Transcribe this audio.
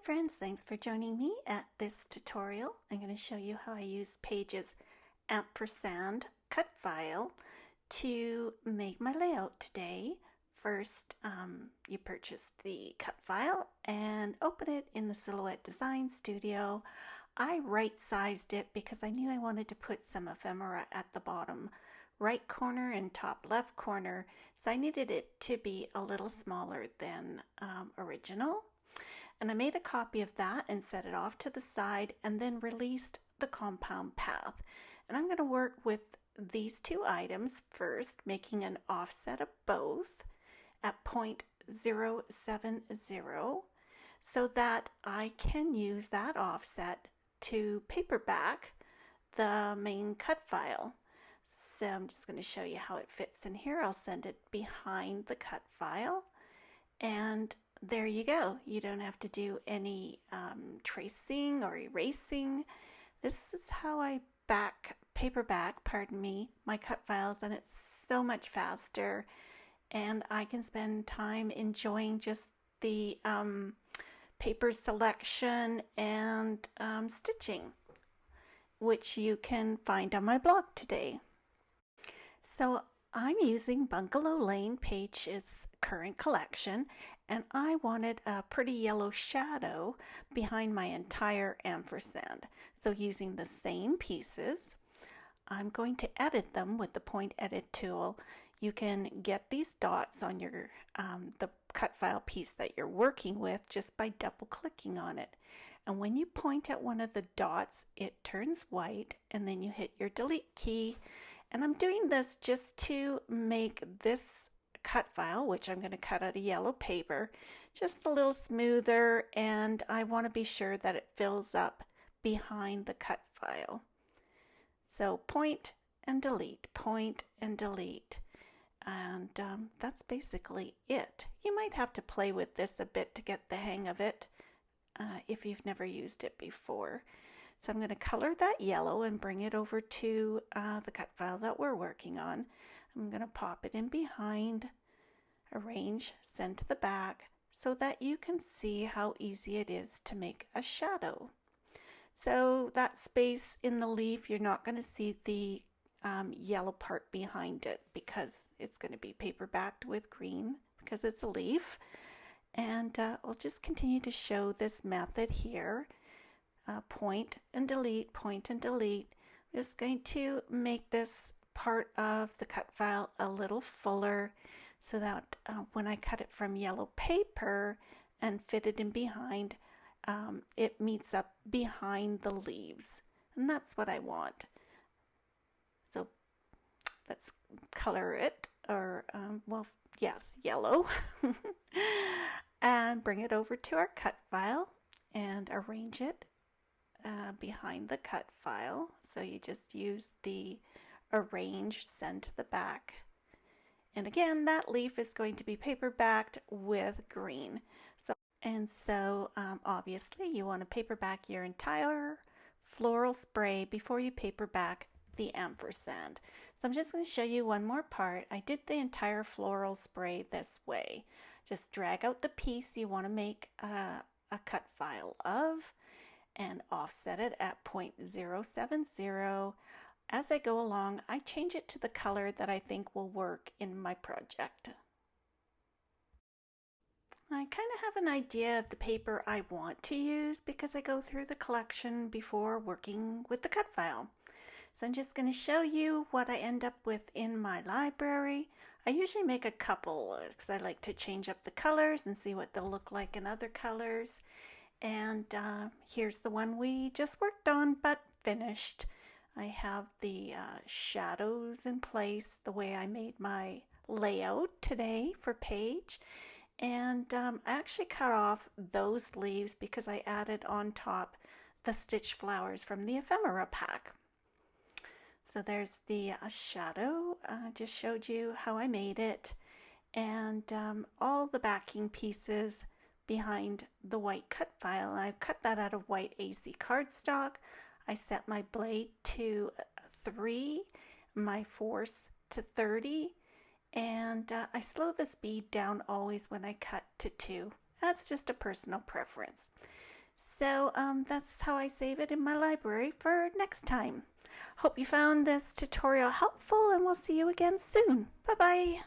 friends, thanks for joining me at this tutorial. I'm going to show you how I use Paige's Ampersand cut file to make my layout today. First, you purchase the cut file and open it in the Silhouette Design Studio. I right-sized it because I knew I wanted to put some ephemera at the bottom right corner and top left corner, so I needed it to be a little smaller than original. And I made a copy of that and set it off to the side and then released the compound path. And I'm going to work with these two items first, making an offset of both at 0.070 so that I can use that offset to paperback the main cut file. So I'm just going to show you how it fits in here. I'll send it behind the cut file, and there you go. You don't have to do any tracing or erasing. This is how I paperback, my cut files, and it's so much faster, and I can spend time enjoying just the paper selection and stitching, which you can find on my blog today. So I'm using Bungalow Lane, Paige's current collection, and I wanted a pretty yellow shadow behind my entire ampersand. So using the same pieces, I'm going to edit them with the point edit tool. You can get these dots on your the cut file piece that you're working with just by double clicking on it. And when you point at one of the dots, it turns white, and then you hit your delete key. And I'm doing this just to make this cut file, which I'm going to cut out of yellow paper, just a little smoother, and I want to be sure that it fills up behind the cut file. So point and delete, and that's basically it. You might have to play with this a bit to get the hang of it if you've never used it before. So I'm going to color that yellow and bring it over to the cut file that we're working on. I'm going to pop it in behind, arrange, send to the back, so that you can see how easy it is to make a shadow. So that space in the leaf, you're not going to see the yellow part behind it because it's going to be paperbacked with green because it's a leaf. And I'll just continue to show this method here. Point and delete, point and delete. I'm just going to make this part of the cut file a little fuller so that when I cut it from yellow paper and fit it in behind, it meets up behind the leaves. And that's what I want. So let's color it, or well, yes, yellow. And bring it over to our cut file and arrange it behind the cut file. So you just use the arrange, send to the back. And again, that leaf is going to be paperbacked with green. So obviously you want to paperback your entire floral spray before you paperback the ampersand. So I'm just going to show you one more part. I did the entire floral spray this way. Just drag out the piece you want to make a cut file of and offset it at 0.070. As I go along, I change it to the color that I think will work in my project. I kind of have an idea of the paper I want to use because I go through the collection before working with the cut file. So I'm just going to show you what I end up with in my library. I usually make a couple because I like to change up the colors and see what they'll look like in other colors. And here's the one we just worked on but finished. I have the shadows in place the way I made my layout today for Paige. And I actually cut off those leaves because I added on top the stitch flowers from the ephemera pack. So there's the shadow. I just showed you how I made it. And all the backing pieces behind the white cut file. I cut that out of white AC cardstock. I set my blade to 3, my force to 30, and I slow the speed down always when I cut to 2. That's just a personal preference. So that's how I save it in my library for next time. Hope you found this tutorial helpful, and we'll see you again soon. Bye bye.